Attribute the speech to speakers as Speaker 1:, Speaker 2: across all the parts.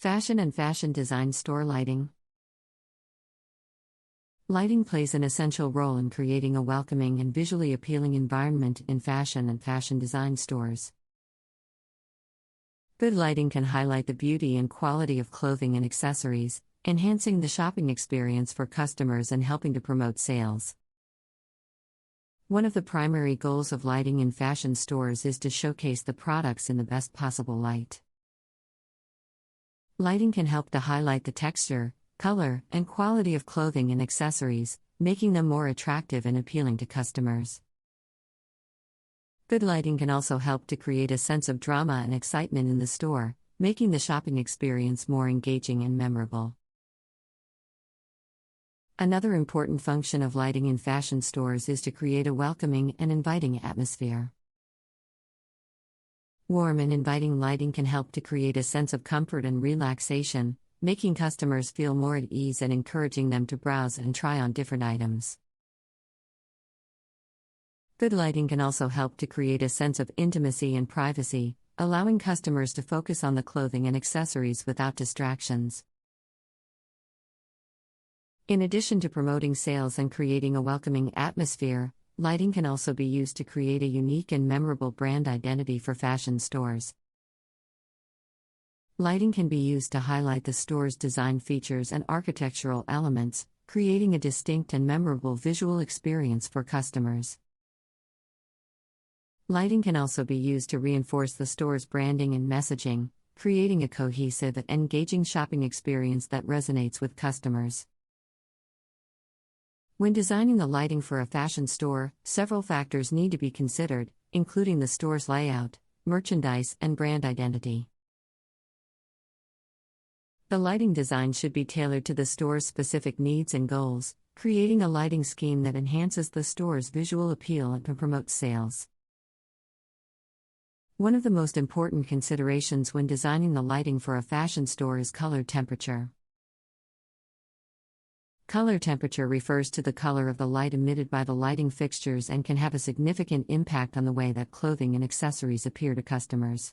Speaker 1: Fashion and fashion design store lighting. Lighting plays an essential role in creating a welcoming and visually appealing environment in fashion and fashion design stores. Good lighting can highlight the beauty and quality of clothing and accessories, enhancing the shopping experience for customers and helping to promote sales. One of the primary goals of lighting in fashion stores is to showcase the products in the best possible light. Lighting can help to highlight the texture, color, and quality of clothing and accessories, making them more attractive and appealing to customers. Good lighting can also help to create a sense of drama and excitement in the store, making the shopping experience more engaging and memorable. Another important function of lighting in fashion stores is to create a welcoming and inviting atmosphere. Warm and inviting lighting can help to create a sense of comfort and relaxation, making customers feel more at ease and encouraging them to browse and try on different items. Good lighting can also help to create a sense of intimacy and privacy, allowing customers to focus on the clothing and accessories without distractions. In addition to promoting sales and creating a welcoming atmosphere, lighting can also be used to create a unique and memorable brand identity for fashion stores. Lighting can be used to highlight the store's design features and architectural elements, creating a distinct and memorable visual experience for customers. Lighting can also be used to reinforce the store's branding and messaging, creating a cohesive and engaging shopping experience that resonates with customers. When designing the lighting for a fashion store, several factors need to be considered, including the store's layout, merchandise, and brand identity. The lighting design should be tailored to the store's specific needs and goals, creating a lighting scheme that enhances the store's visual appeal and promotes sales. One of the most important considerations when designing the lighting for a fashion store is color temperature. Color temperature refers to the color of the light emitted by the lighting fixtures and can have a significant impact on the way that clothing and accessories appear to customers.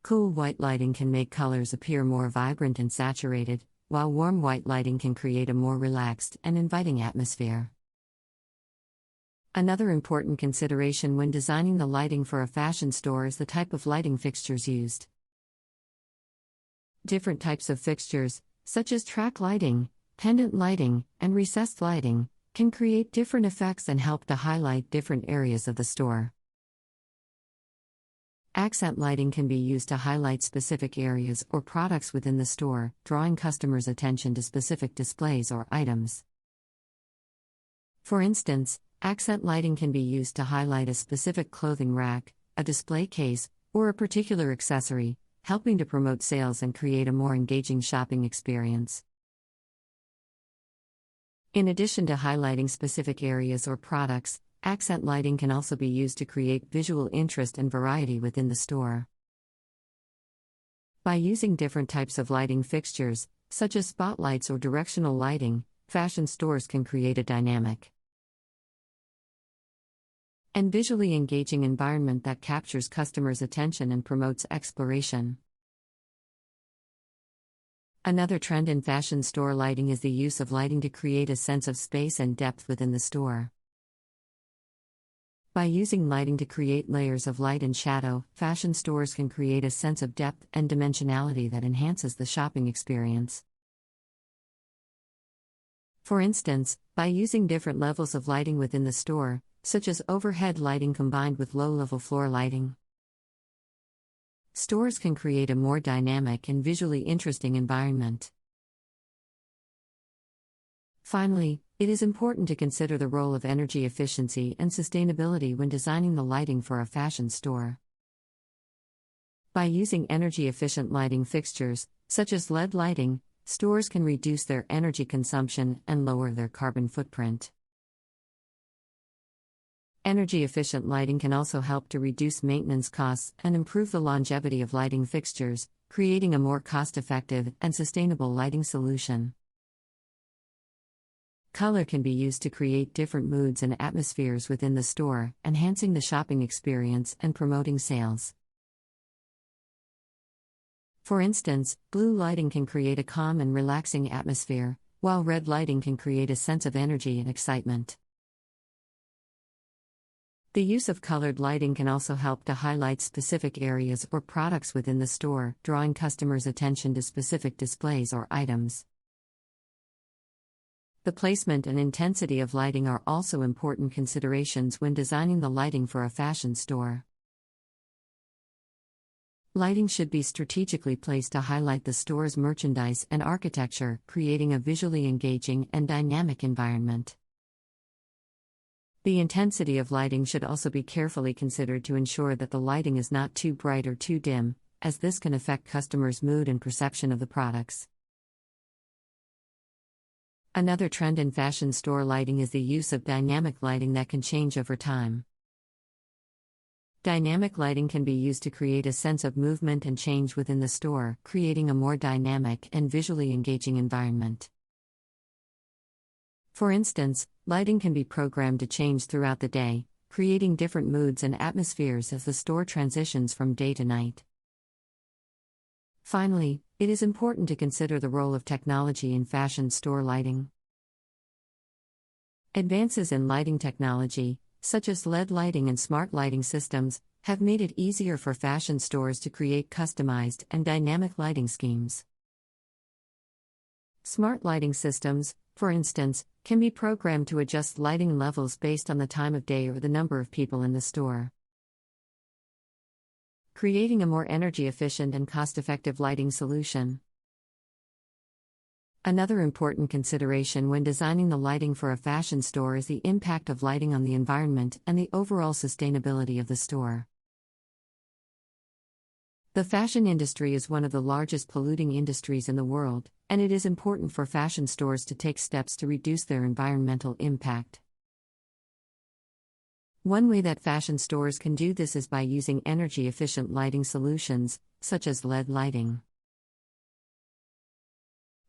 Speaker 1: Cool white lighting can make colors appear more vibrant and saturated, while warm white lighting can create a more relaxed and inviting atmosphere. Another important consideration when designing the lighting for a fashion store is the type of lighting fixtures used. Different types of fixtures, such as track lighting, pendant lighting, and recessed lighting, can create different effects and help to highlight different areas of the store. Accent lighting can be used to highlight specific areas or products within the store, drawing customers' attention to specific displays or items. For instance, accent lighting can be used to highlight a specific clothing rack, a display case, or a particular accessory, helping to promote sales and create a more engaging shopping experience. In addition to highlighting specific areas or products, accent lighting can also be used to create visual interest and variety within the store. By using different types of lighting fixtures, such as spotlights or directional lighting, fashion stores can create a dynamic and visually engaging environment that captures customers' attention and promotes exploration. Another trend in fashion store lighting is the use of lighting to create a sense of space and depth within the store. By using lighting to create layers of light and shadow, fashion stores can create a sense of depth and dimensionality that enhances the shopping experience. For instance, by using different levels of lighting within the store, such as overhead lighting combined with low-level floor lighting, stores can create a more dynamic and visually interesting environment. Finally, it is important to consider the role of energy efficiency and sustainability when designing the lighting for a fashion store. By using energy-efficient lighting fixtures, such as LED lighting, stores can reduce their energy consumption and lower their carbon footprint. Energy-efficient lighting can also help to reduce maintenance costs and improve the longevity of lighting fixtures, creating a more cost-effective and sustainable lighting solution. Color can be used to create different moods and atmospheres within the store, enhancing the shopping experience and promoting sales. For instance, blue lighting can create a calm and relaxing atmosphere, while red lighting can create a sense of energy and excitement. The use of colored lighting can also help to highlight specific areas or products within the store, drawing customers' attention to specific displays or items. The placement and intensity of lighting are also important considerations when designing the lighting for a fashion store. Lighting should be strategically placed to highlight the store's merchandise and architecture, creating a visually engaging and dynamic environment. The intensity of lighting should also be carefully considered to ensure that the lighting is not too bright or too dim, as this can affect customers' mood and perception of the products. Another trend in fashion store lighting is the use of dynamic lighting that can change over time. Dynamic lighting can be used to create a sense of movement and change within the store, creating a more dynamic and visually engaging environment. For instance, lighting can be programmed to change throughout the day, creating different moods and atmospheres as the store transitions from day to night. Finally, it is important to consider the role of technology in fashion store lighting. Advances in lighting technology, such as LED lighting and smart lighting systems, have made it easier for fashion stores to create customized and dynamic lighting schemes. Smart lighting systems, for instance, can be programmed to adjust lighting levels based on the time of day or the number of people in the store, creating a more energy-efficient and cost-effective lighting solution. Another important consideration when designing the lighting for a fashion store is the impact of lighting on the environment and the overall sustainability of the store. The fashion industry is one of the largest polluting industries in the world, and it is important for fashion stores to take steps to reduce their environmental impact. One way that fashion stores can do this is by using energy-efficient lighting solutions, such as LED lighting.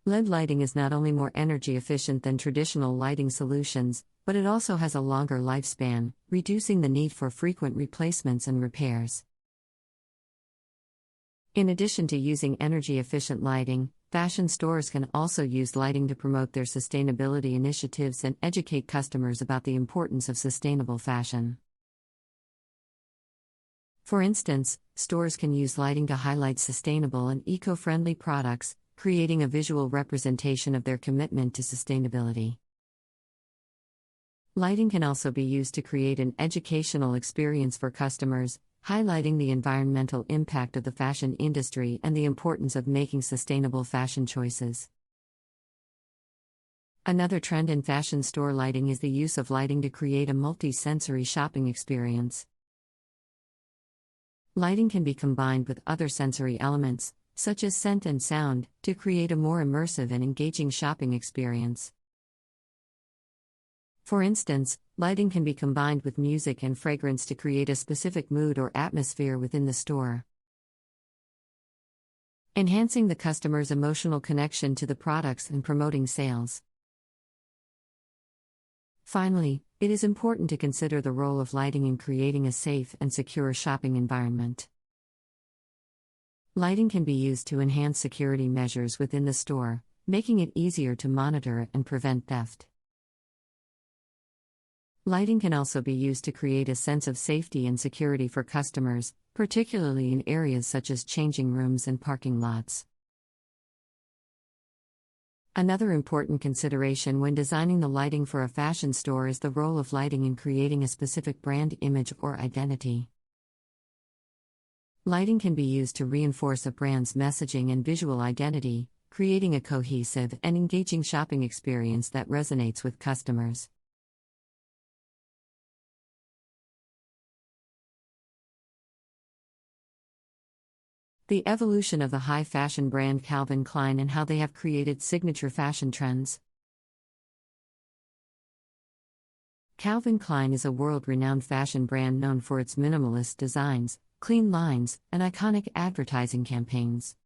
Speaker 1: LED lighting is not only more energy efficient than traditional lighting solutions, but it also has a longer lifespan, reducing the need for frequent replacements and repairs. In addition to using energy-efficient lighting, fashion stores can also use lighting to promote their sustainability initiatives and educate customers about the importance of sustainable fashion. For instance, stores can use lighting to highlight sustainable and eco-friendly products, creating a visual representation of their commitment to sustainability. Lighting can also be used to create an educational experience for customers, highlighting the environmental impact of the fashion industry and the importance of making sustainable fashion choices. Another trend in fashion store lighting is the use of lighting to create a multi-sensory shopping experience. Lighting can be combined with other sensory elements, such as scent and sound, to create a more immersive and engaging shopping experience. For instance, lighting can be combined with music and fragrance to create a specific mood or atmosphere within the store, enhancing the customer's emotional connection to the products and promoting sales. Finally, it is important to consider the role of lighting in creating a safe and secure shopping environment. Lighting can be used to enhance security measures within the store, making it easier to monitor and prevent theft. Lighting can also be used to create a sense of safety and security for customers, particularly in areas such as changing rooms and parking lots. Another important consideration when designing the lighting for a fashion store is the role of lighting in creating a specific brand image or identity. Lighting can be used to reinforce a brand's messaging and visual identity, creating a cohesive and engaging shopping experience that resonates with customers. The evolution of the high fashion brand Calvin Klein and how they have created signature fashion trends. Calvin Klein is a world-renowned fashion brand known for its minimalist designs, clean lines, and iconic advertising campaigns.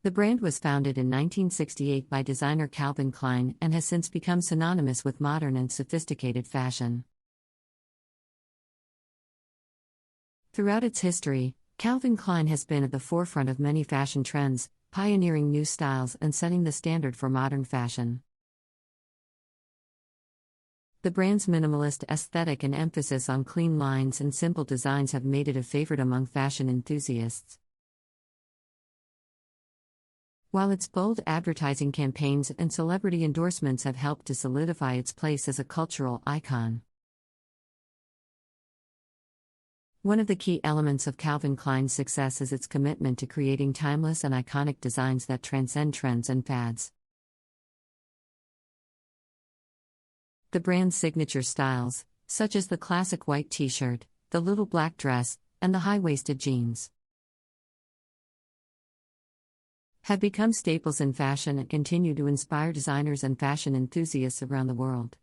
Speaker 1: The brand was founded in 1968 by designer Calvin Klein and has since become synonymous with modern and sophisticated fashion. Throughout its history, Calvin Klein has been at the forefront of many fashion trends, pioneering new styles and setting the standard for modern fashion. The brand's minimalist aesthetic and emphasis on clean lines and simple designs have made it a favorite among fashion enthusiasts. While its bold advertising campaigns and celebrity endorsements have helped to solidify its place as a cultural icon. One of the key elements of Calvin Klein's success is its commitment to creating timeless and iconic designs that transcend trends and fads. The brand's signature styles, such as the classic white t-shirt, the little black dress, and the high-waisted jeans, have become staples in fashion and continue to inspire designers and fashion enthusiasts around the world.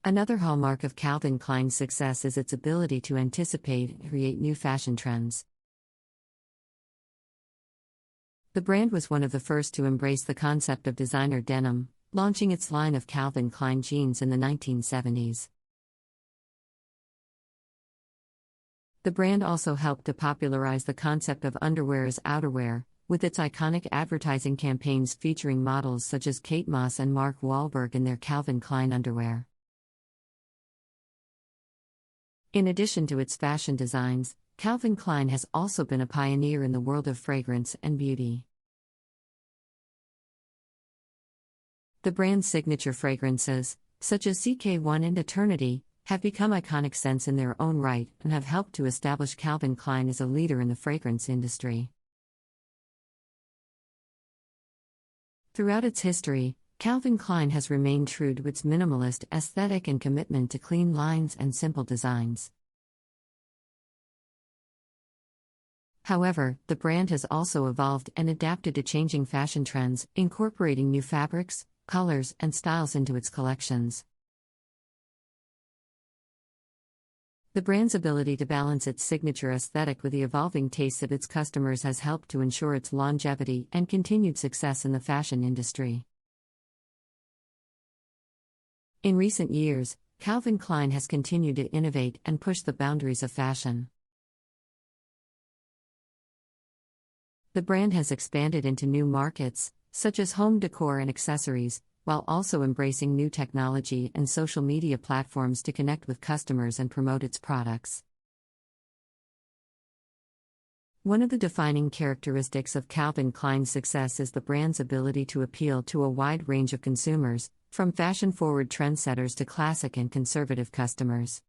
Speaker 1: Another hallmark of Calvin Klein's success is its ability to anticipate and create new fashion trends. The brand was one of the first to embrace the concept of designer denim, launching its line of Calvin Klein jeans in the 1970s. The brand also helped to popularize the concept of underwear as outerwear, with its iconic advertising campaigns featuring models such as Kate Moss and Mark Wahlberg in their Calvin Klein underwear. In addition to its fashion designs, Calvin Klein has also been a pioneer in the world of fragrance and beauty. The brand's signature fragrances, such as CK1 and Eternity, have become iconic scents in their own right and have helped to establish Calvin Klein as a leader in the fragrance industry. Throughout its history, Calvin Klein has remained true to its minimalist aesthetic and commitment to clean lines and simple designs. However, the brand has also evolved and adapted to changing fashion trends, incorporating new fabrics, colors, and styles into its collections. The brand's ability to balance its signature aesthetic with the evolving tastes of its customers has helped to ensure its longevity and continued success in the fashion industry. In recent years, Calvin Klein has continued to innovate and push the boundaries of fashion. The brand has expanded into new markets, such as home decor and accessories, while also embracing new technology and social media platforms to connect with customers and promote its products. One of the defining characteristics of Calvin Klein's success is the brand's ability to appeal to a wide range of consumers, from fashion-forward trendsetters to classic and conservative customers.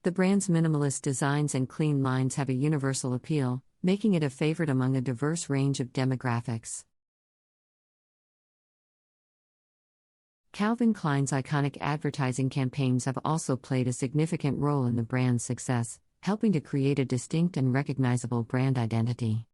Speaker 1: The brand's minimalist designs and clean lines have a universal appeal, making it a favorite among a diverse range of demographics. Calvin Klein's iconic advertising campaigns have also played a significant role in the brand's success, helping to create a distinct and recognizable brand identity.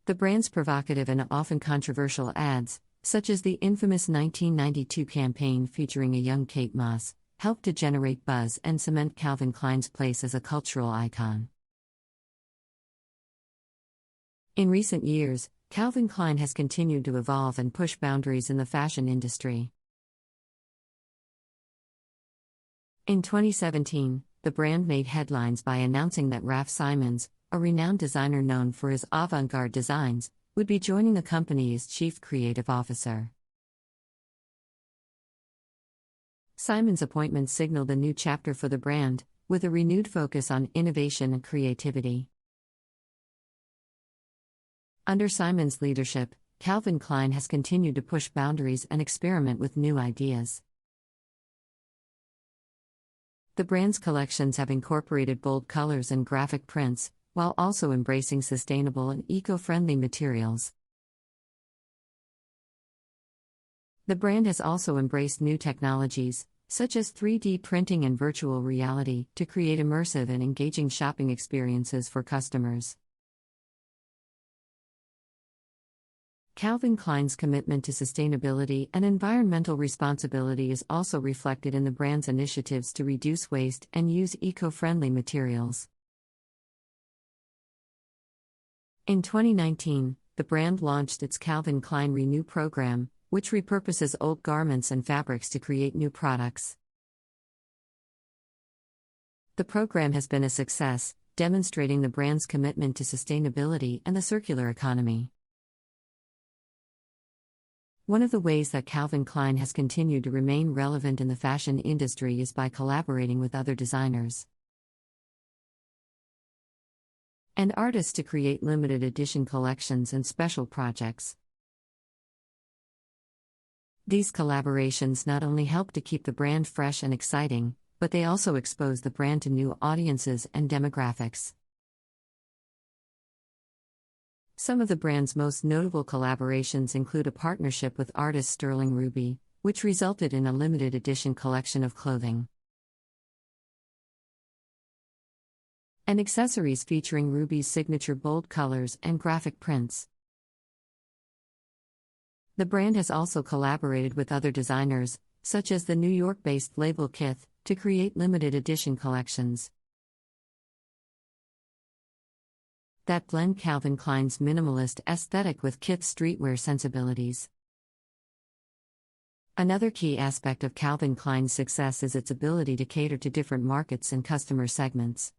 Speaker 1: The brand's provocative and often controversial ads, such as the infamous 1992 campaign featuring a young Kate Moss, helped to generate buzz and cement Calvin Klein's place as a cultural icon. In recent years, Calvin Klein has continued to evolve and push boundaries in the fashion industry. In 2017, the brand made headlines by announcing that Raf Simons, a renowned designer known for his avant-garde designs, would be joining the company as Chief Creative Officer. Simons' appointment signaled a new chapter for the brand, with a renewed focus on innovation and creativity. Under Simons' leadership, Calvin Klein has continued to push boundaries and experiment with new ideas. The brand's collections have incorporated bold colors and graphic prints, while also embracing sustainable and eco-friendly materials. The brand has also embraced new technologies, such as 3D printing and virtual reality, to create immersive and engaging shopping experiences for customers. Calvin Klein's commitment to sustainability and environmental responsibility is also reflected in the brand's initiatives to reduce waste and use eco-friendly materials. In 2019, the brand launched its Calvin Klein Renew program, which repurposes old garments and fabrics to create new products. The program has been a success, demonstrating the brand's commitment to sustainability and the circular economy. One of the ways that Calvin Klein has continued to remain relevant in the fashion industry is by collaborating with other designers and artists to create limited edition collections and special projects. These collaborations not only help to keep the brand fresh and exciting, but they also expose the brand to new audiences and demographics. Some of the brand's most notable collaborations include a partnership with artist Sterling Ruby, which resulted in a limited edition collection of clothing and accessories featuring Ruby's signature bold colors and graphic prints. The brand has also collaborated with other designers, such as the New York-based label Kith, to create limited edition collections that blend Calvin Klein's minimalist aesthetic with Kith's streetwear sensibilities. Another key aspect of Calvin Klein's success is its ability to cater to different markets and customer segments.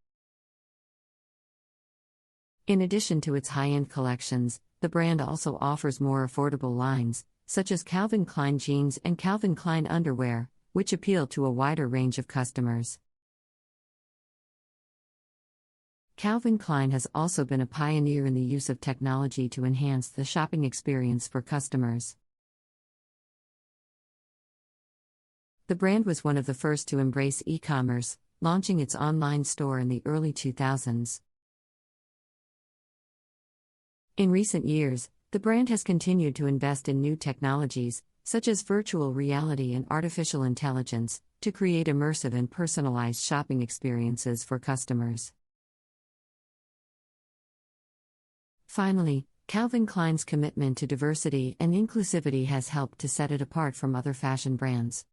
Speaker 1: In addition to its high-end collections, the brand also offers more affordable lines, such as Calvin Klein jeans and Calvin Klein underwear, which appeal to a wider range of customers. Calvin Klein has also been a pioneer in the use of technology to enhance the shopping experience for customers. The brand was one of the first to embrace e-commerce, launching its online store in the early 2000s. In recent years, the brand has continued to invest in new technologies, such as virtual reality and artificial intelligence, to create immersive and personalized shopping experiences for customers. Finally, Calvin Klein's commitment to diversity and inclusivity has helped to set it apart from other fashion brands.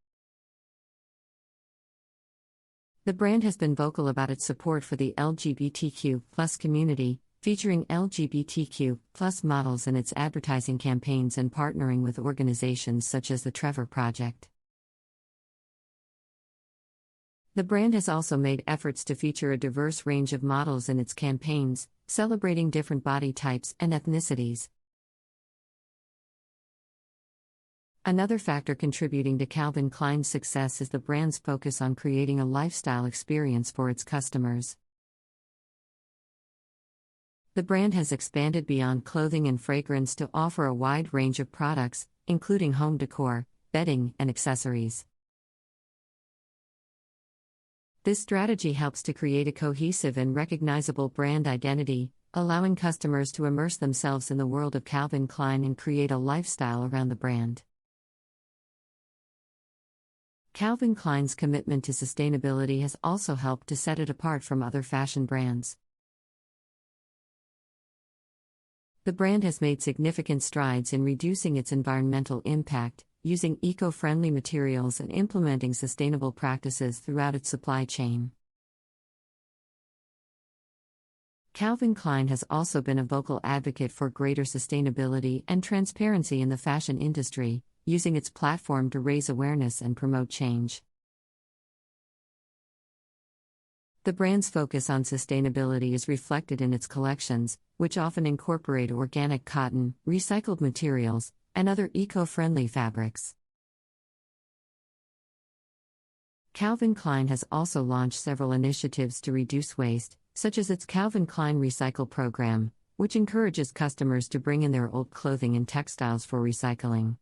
Speaker 1: The brand has been vocal about its support for the LGBTQ+ community, featuring LGBTQ+ models in its advertising campaigns and partnering with organizations such as the Trevor Project. The brand has also made efforts to feature a diverse range of models in its campaigns, celebrating different body types and ethnicities. Another factor contributing to Calvin Klein's success is the brand's focus on creating a lifestyle experience for its customers. The brand has expanded beyond clothing and fragrance to offer a wide range of products, including home decor, bedding, and accessories. This strategy helps to create a cohesive and recognizable brand identity, allowing customers to immerse themselves in the world of Calvin Klein and create a lifestyle around the brand. Calvin Klein's commitment to sustainability has also helped to set it apart from other fashion brands. The brand has made significant strides in reducing its environmental impact, using eco-friendly materials and implementing sustainable practices throughout its supply chain. Calvin Klein has also been a vocal advocate for greater sustainability and transparency in the fashion industry, using its platform to raise awareness and promote change. The brand's focus on sustainability is reflected in its collections, which often incorporate organic cotton, recycled materials, and other eco-friendly fabrics. Calvin Klein has also launched several initiatives to reduce waste, such as its Calvin Klein Recycle program, which encourages customers to bring in their old clothing and textiles for recycling.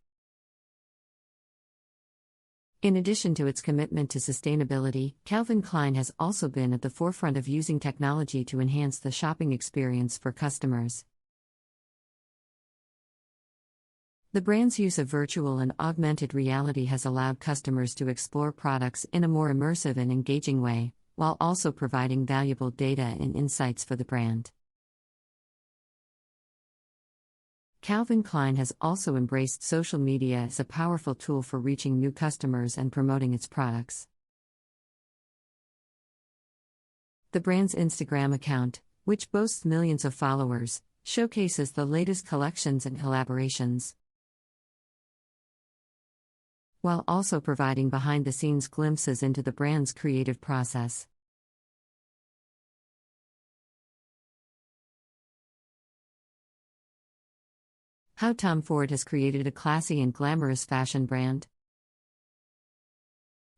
Speaker 1: In addition to its commitment to sustainability, Calvin Klein has also been at the forefront of using technology to enhance the shopping experience for customers. The brand's use of virtual and augmented reality has allowed customers to explore products in a more immersive and engaging way, while also providing valuable data and insights for the brand. Calvin Klein has also embraced social media as a powerful tool for reaching new customers and promoting its products. The brand's Instagram account, which boasts millions of followers, showcases the latest collections and collaborations. while also providing behind-the-scenes glimpses into the brand's creative process. How Tom Ford has created a classy and glamorous fashion brand.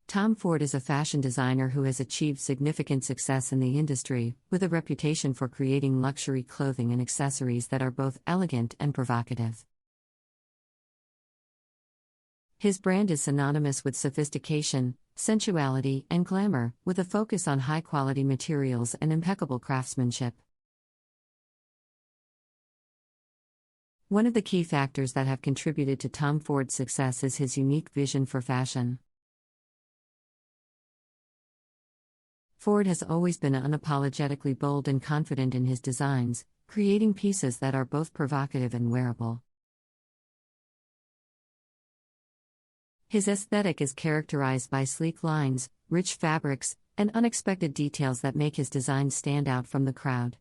Speaker 1: Tom Ford is a fashion designer who has achieved significant success in the industry, with a reputation for creating luxury clothing and accessories that are both elegant and provocative. His brand is synonymous with sophistication, sensuality, and glamour, with a focus on high-quality materials and impeccable craftsmanship. One of the key factors that have contributed to Tom Ford's success is his unique vision for fashion. Ford has always been unapologetically bold and confident in his designs, creating pieces that are both provocative and wearable. His aesthetic is characterized by sleek lines, rich fabrics, and unexpected details that make his designs stand out from the crowd.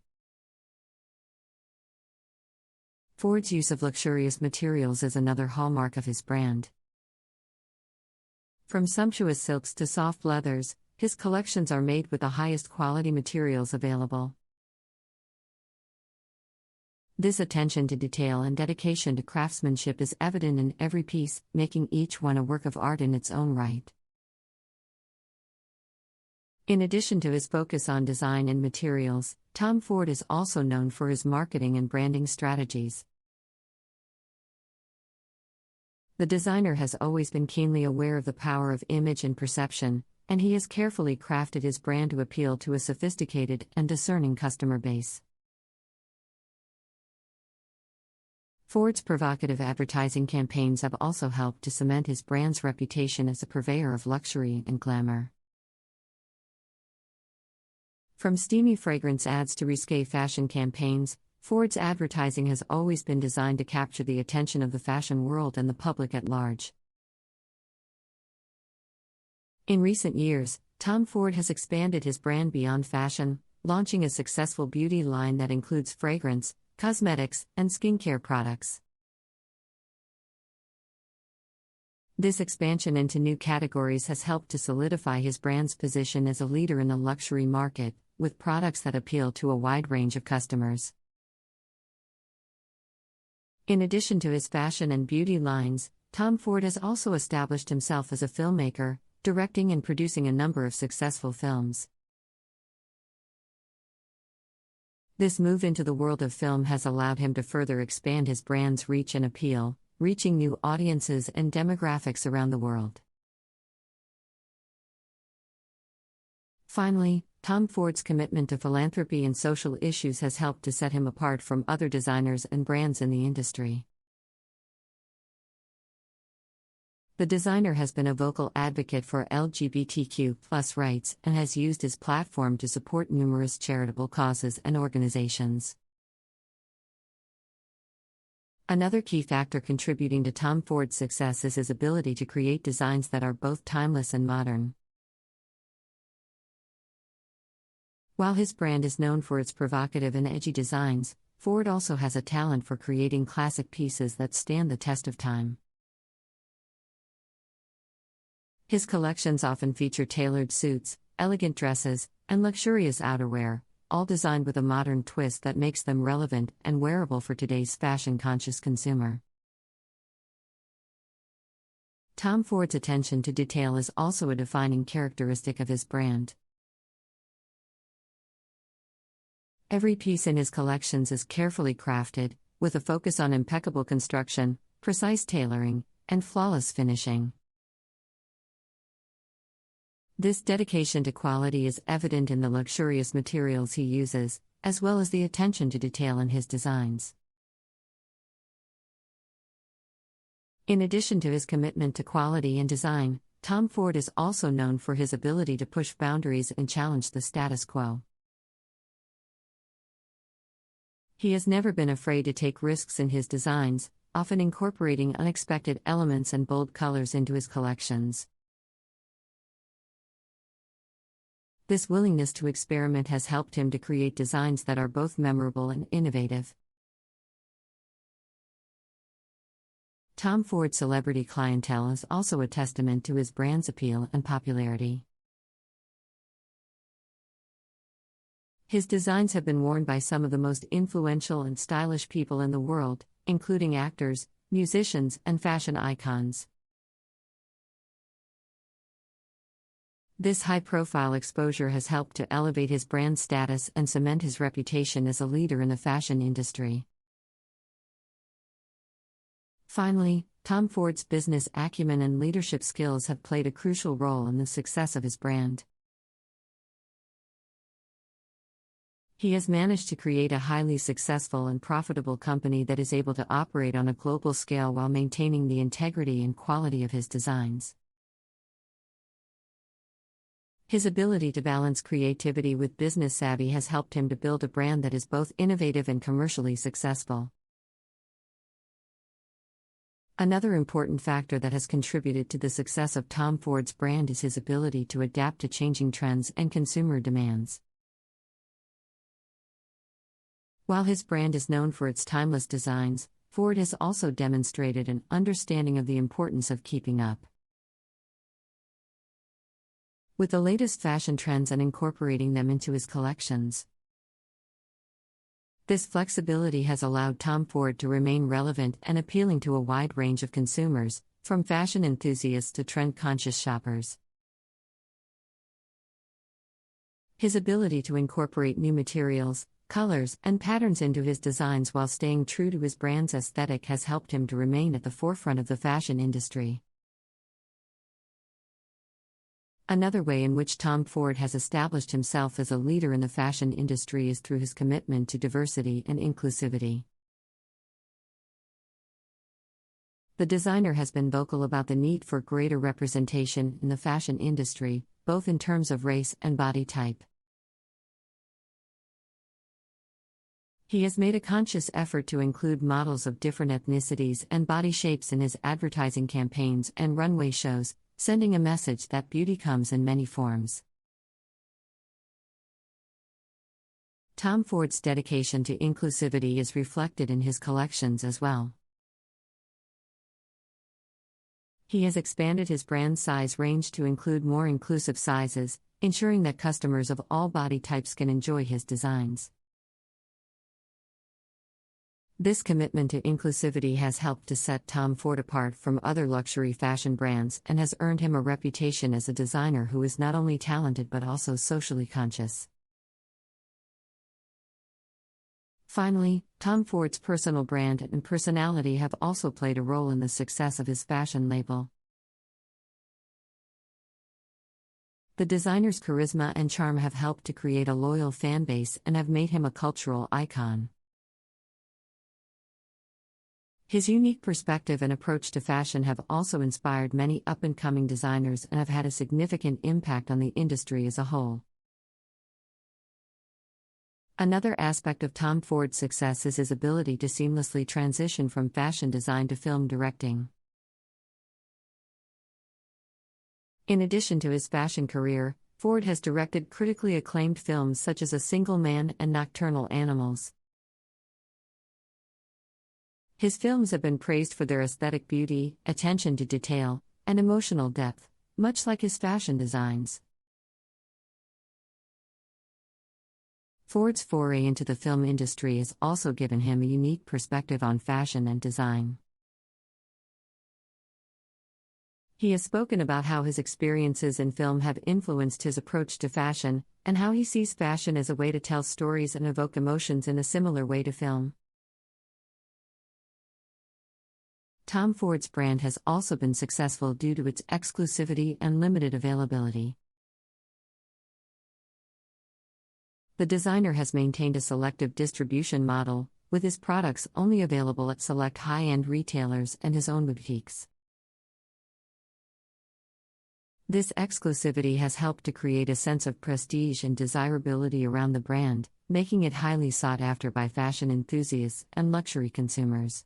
Speaker 1: Ford's use of luxurious materials is another hallmark of his brand. From sumptuous silks to soft leathers, his collections are made with the highest quality materials available. This attention to detail and dedication to craftsmanship is evident in every piece, making each one a work of art in its own right. In addition to his focus on design and materials, Tom Ford is also known for his marketing and branding strategies. The designer has always been keenly aware of the power of image and perception, and he has carefully crafted his brand to appeal to a sophisticated and discerning customer base. Ford's provocative advertising campaigns have also helped to cement his brand's reputation as a purveyor of luxury and glamour. From steamy fragrance ads to risque fashion campaigns, Ford's advertising has always been designed to capture the attention of the fashion world and the public at large. In recent years, Tom Ford has expanded his brand beyond fashion, launching a successful beauty line that includes fragrance, cosmetics, and skincare products. This expansion into new categories has helped to solidify his brand's position as a leader in the luxury market, with products that appeal to a wide range of customers. In addition to his fashion and beauty lines, Tom Ford has also established himself as a filmmaker, directing and producing a number of successful films. This move into the world of film has allowed him to further expand his brand's reach and appeal, reaching new audiences and demographics around the world. Finally, Tom Ford's commitment to philanthropy and social issues has helped to set him apart from other designers and brands in the industry. The designer has been a vocal advocate for LGBTQ+ rights and has used his platform to support numerous charitable causes and organizations. Another key factor contributing to Tom Ford's success is his ability to create designs that are both timeless and modern. While his brand is known for its provocative and edgy designs, Ford also has a talent for creating classic pieces that stand the test of time. His collections often feature tailored suits, elegant dresses, and luxurious outerwear, all designed with a modern twist that makes them relevant and wearable for today's fashion-conscious consumer. Tom Ford's attention to detail is also a defining characteristic of his brand. Every piece in his collections is carefully crafted, with a focus on impeccable construction, precise tailoring, and flawless finishing. This dedication to quality is evident in the luxurious materials he uses, as well as the attention to detail in his designs. In addition to his commitment to quality and design, Tom Ford is also known for his ability to push boundaries and challenge the status quo. He has never been afraid to take risks in his designs, often incorporating unexpected elements and bold colors into his collections. This willingness to experiment has helped him to create designs that are both memorable and innovative. Tom Ford's celebrity clientele is also a testament to his brand's appeal and popularity. His designs have been worn by some of the most influential and stylish people in the world, including actors, musicians, and fashion icons. This high-profile exposure has helped to elevate his brand status and cement his reputation as a leader in the fashion industry. Finally, Tom Ford's business acumen and leadership skills have played a crucial role in the success of his brand. He has managed to create a highly successful and profitable company that is able to operate on a global scale while maintaining the integrity and quality of his designs. His ability to balance creativity with business savvy has helped him to build a brand that is both innovative and commercially successful. Another important factor that has contributed to the success of Tom Ford's brand is his ability to adapt to changing trends and consumer demands. While his brand is known for its timeless designs, Ford has also demonstrated an understanding of the importance of keeping up with the latest fashion trends and incorporating them into his collections. This flexibility has allowed Tom Ford to remain relevant and appealing to a wide range of consumers, from fashion enthusiasts to trend-conscious shoppers. His ability to incorporate new materials, colors, and patterns into his designs while staying true to his brand's aesthetic has helped him to remain at the forefront of the fashion industry. Another way in which Tom Ford has established himself as a leader in the fashion industry is through his commitment to diversity and inclusivity. The designer has been vocal about the need for greater representation in the fashion industry, both in terms of race and body type. He has made a conscious effort to include models of different ethnicities and body shapes in his advertising campaigns and runway shows, sending a message that beauty comes in many forms. Tom Ford's dedication to inclusivity is reflected in his collections as well. He has expanded his brand size range to include more inclusive sizes, ensuring that customers of all body types can enjoy his designs. This commitment to inclusivity has helped to set Tom Ford apart from other luxury fashion brands and has earned him a reputation as a designer who is not only talented but also socially conscious. Finally, Tom Ford's personal brand and personality have also played a role in the success of his fashion label. The designer's charisma and charm have helped to create a loyal fan base and have made him a cultural icon. His unique perspective and approach to fashion have also inspired many up-and-coming designers and have had a significant impact on the industry as a whole. Another aspect of Tom Ford's success is his ability to seamlessly transition from fashion design to film directing. In addition to his fashion career, Ford has directed critically acclaimed films such as A Single Man and Nocturnal Animals. His films have been praised for their aesthetic beauty, attention to detail, and emotional depth, much like his fashion designs. Ford's foray into the film industry has also given him a unique perspective on fashion and design. He has spoken about how his experiences in film have influenced his approach to fashion, and how he sees fashion as a way to tell stories and evoke emotions in a similar way to film. Tom Ford's brand has also been successful due to its exclusivity and limited availability. The designer has maintained a selective distribution model, with his products only available at select high-end retailers and his own boutiques. This exclusivity has helped to create a sense of prestige and desirability around the brand, making it highly sought after by fashion enthusiasts and luxury consumers.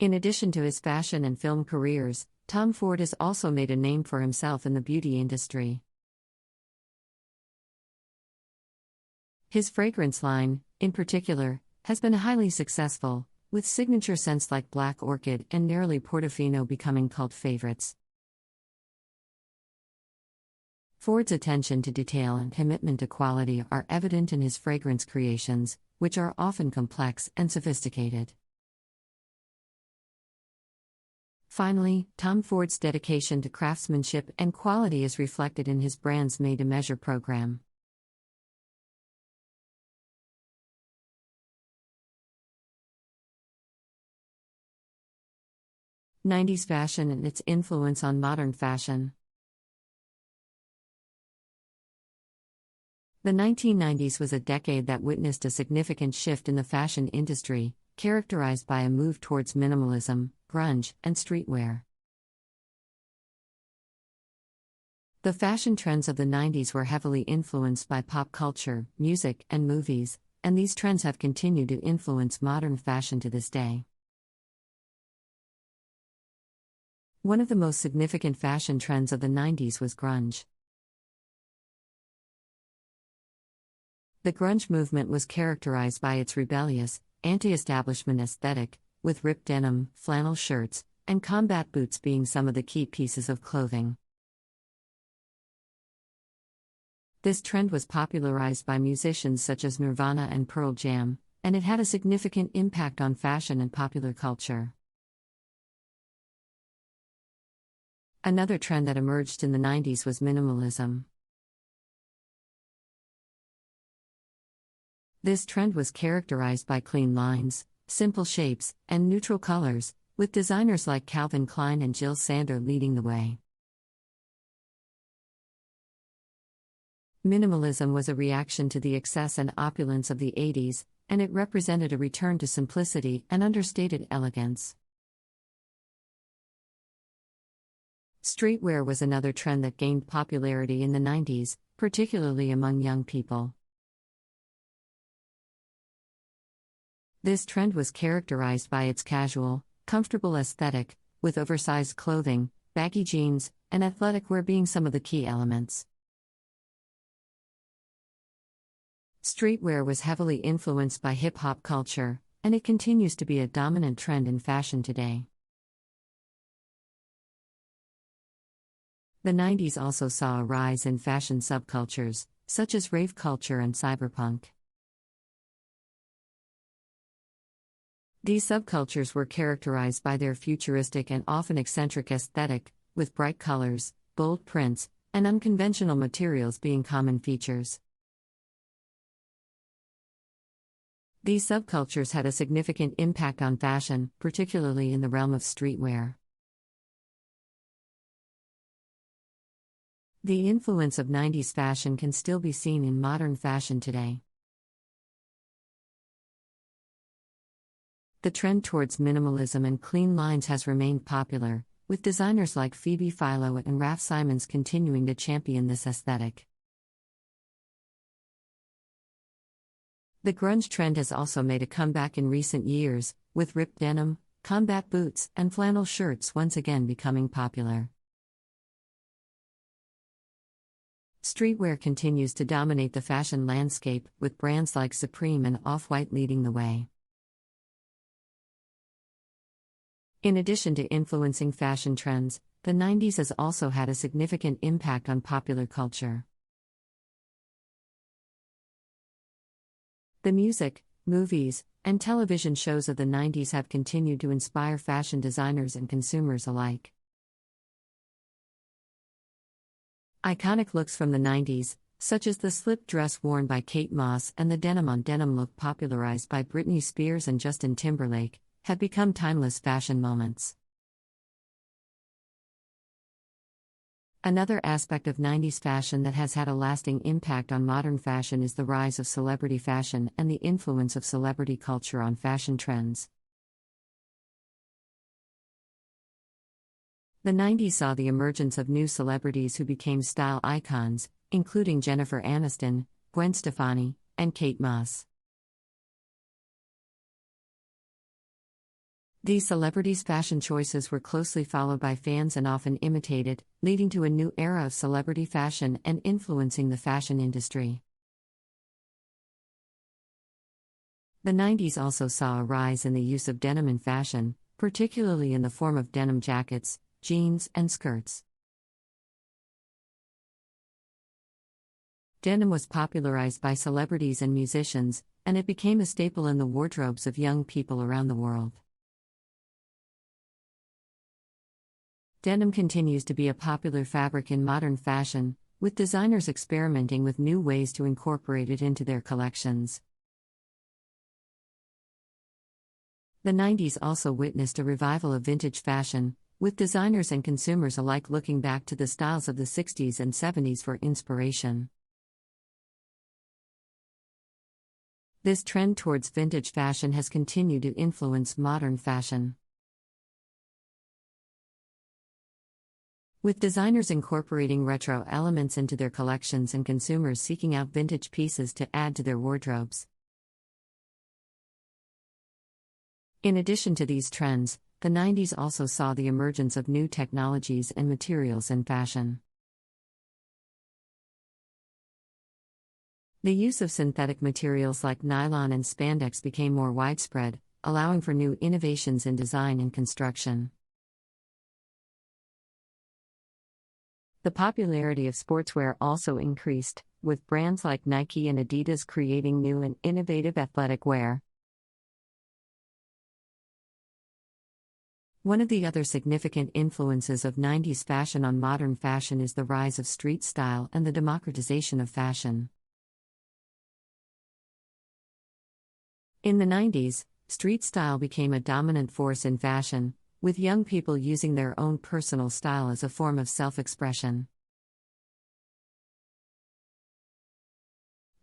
Speaker 1: In addition to his fashion and film careers, Tom Ford has also made a name for himself in the beauty industry. His fragrance line, in particular, has been highly successful, with signature scents like Black Orchid and Neroli Portofino becoming cult favorites. Ford's attention to detail and commitment to quality are evident in his fragrance creations, which are often complex and sophisticated. Finally, Tom Ford's dedication to craftsmanship and quality is reflected in his brand's made-to-measure program. '90s fashion and its influence on modern fashion. The 1990s was a decade that witnessed a significant shift in the fashion industry, characterized by a move towards minimalism, grunge, and streetwear. The fashion trends of the 90s were heavily influenced by pop culture, music, and movies, and these trends have continued to influence modern fashion to this day. One of the most significant fashion trends of the 90s was grunge. The grunge movement was characterized by its rebellious, anti-establishment aesthetic, with ripped denim, flannel shirts, and combat boots being some of the key pieces of clothing. This trend was popularized by musicians such as Nirvana and Pearl Jam, and it had a significant impact on fashion and popular culture. Another trend that emerged in the 90s was minimalism. This trend was characterized by clean lines, simple shapes, and neutral colors, with designers like Calvin Klein and Jill Sander leading the way. Minimalism was a reaction to the excess and opulence of the 80s, and it represented a return to simplicity and understated elegance. Streetwear was another trend that gained popularity in the 90s, particularly among young people. This trend was characterized by its casual, comfortable aesthetic, with oversized clothing, baggy jeans, and athletic wear being some of the key elements. Streetwear was heavily influenced by hip-hop culture, and it continues to be a dominant trend in fashion today. The 90s also saw a rise in fashion subcultures, such as rave culture and cyberpunk. These subcultures were characterized by their futuristic and often eccentric aesthetic, with bright colors, bold prints, and unconventional materials being common features. These subcultures had a significant impact on fashion, particularly in the realm of streetwear. The influence of 90s fashion can still be seen in modern fashion today. The trend towards minimalism and clean lines has remained popular, with designers like Phoebe Philo and Raf Simons continuing to champion this aesthetic. The grunge trend has also made a comeback in recent years, with ripped denim, combat boots, and flannel shirts once again becoming popular. Streetwear continues to dominate the fashion landscape, with brands like Supreme and Off-White leading the way. In addition to influencing fashion trends, the 90s has also had a significant impact on popular culture. The music, movies, and television shows of the 90s have continued to inspire fashion designers and consumers alike. Iconic looks from the 90s, such as the slip dress worn by Kate Moss and the denim-on-denim look popularized by Britney Spears and Justin Timberlake, have become timeless fashion moments. Another aspect of 90s fashion that has had a lasting impact on modern fashion is the rise of celebrity fashion and the influence of celebrity culture on fashion trends. The 90s saw the emergence of new celebrities who became style icons, including Jennifer Aniston, Gwen Stefani, and Kate Moss. These celebrities' fashion choices were closely followed by fans and often imitated, leading to a new era of celebrity fashion and influencing the fashion industry. The 90s also saw a rise in the use of denim in fashion, particularly in the form of denim jackets, jeans, and skirts. Denim was popularized by celebrities and musicians, and it became a staple in the wardrobes of young people around the world. Denim continues to be a popular fabric in modern fashion, with designers experimenting with new ways to incorporate it into their collections. The 90s also witnessed a revival of vintage fashion, with designers and consumers alike looking back to the styles of the 60s and 70s for inspiration. This trend towards vintage fashion has continued to influence modern fashion. With designers incorporating retro elements into their collections and consumers seeking out vintage pieces to add to their wardrobes. In addition to these trends, the 90s also saw the emergence of new technologies and materials in fashion. The use of synthetic materials like nylon and spandex became more widespread, allowing for new innovations in design and construction. The popularity of sportswear also increased, with brands like Nike and Adidas creating new and innovative athletic wear. One of the other significant influences of 90s fashion on modern fashion is the rise of street style and the democratization of fashion. In the 90s, street style became a dominant force in fashion, with young people using their own personal style as a form of self-expression.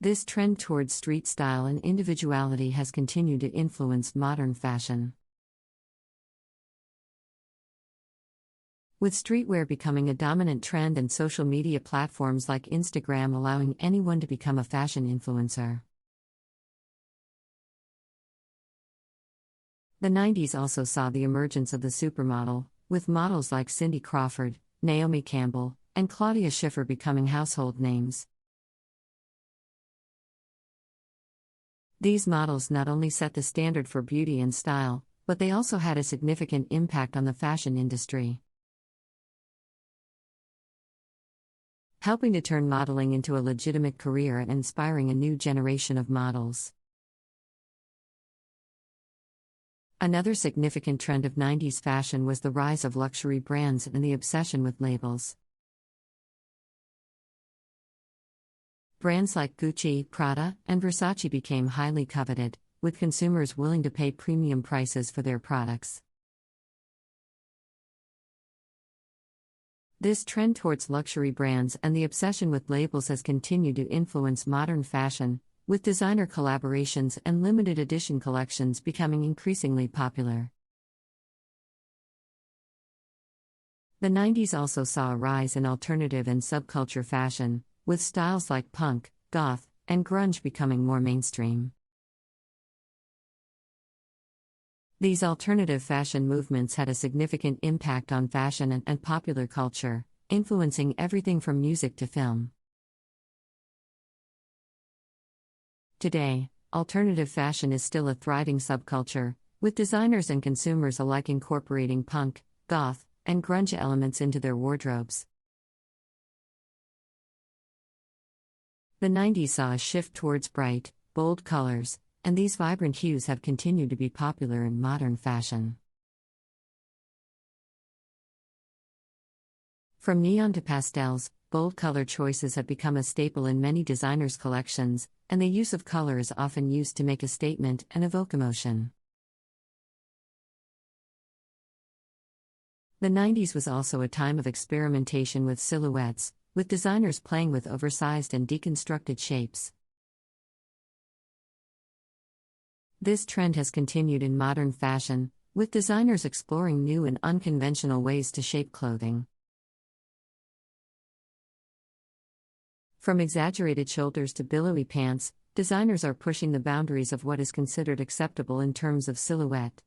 Speaker 1: This trend towards street style and individuality has continued to influence modern fashion. With streetwear becoming a dominant trend and social media platforms like Instagram allowing anyone to become a fashion influencer. The 90s also saw the emergence of the supermodel, with models like Cindy Crawford, Naomi Campbell, and Claudia Schiffer becoming household names. These models not only set the standard for beauty and style, but they also had a significant impact on the fashion industry, helping to turn modeling into a legitimate career and inspiring a new generation of models. Another significant trend of 90s fashion was the rise of luxury brands and the obsession with labels. Brands like Gucci, Prada, and Versace became highly coveted, with consumers willing to pay premium prices for their products. This trend towards luxury brands and the obsession with labels has continued to influence modern fashion, with designer collaborations and limited edition collections becoming increasingly popular. The 90s also saw a rise in alternative and subculture fashion, with styles like punk, goth, and grunge becoming more mainstream. These alternative fashion movements had a significant impact on fashion and popular culture, influencing everything from music to film. Today, alternative fashion is still a thriving subculture, with designers and consumers alike incorporating punk, goth, and grunge elements into their wardrobes. The 90s saw a shift towards bright, bold colors, and these vibrant hues have continued to be popular in modern fashion. From neon to pastels, bold color choices have become a staple in many designers' collections, and the use of color is often used to make a statement and evoke emotion. The 90s was also a time of experimentation with silhouettes, with designers playing with oversized and deconstructed shapes. This trend has continued in modern fashion, with designers exploring new and unconventional ways to shape clothing. From exaggerated shoulders to billowy pants, designers are pushing the boundaries of what is considered acceptable in terms of silhouette.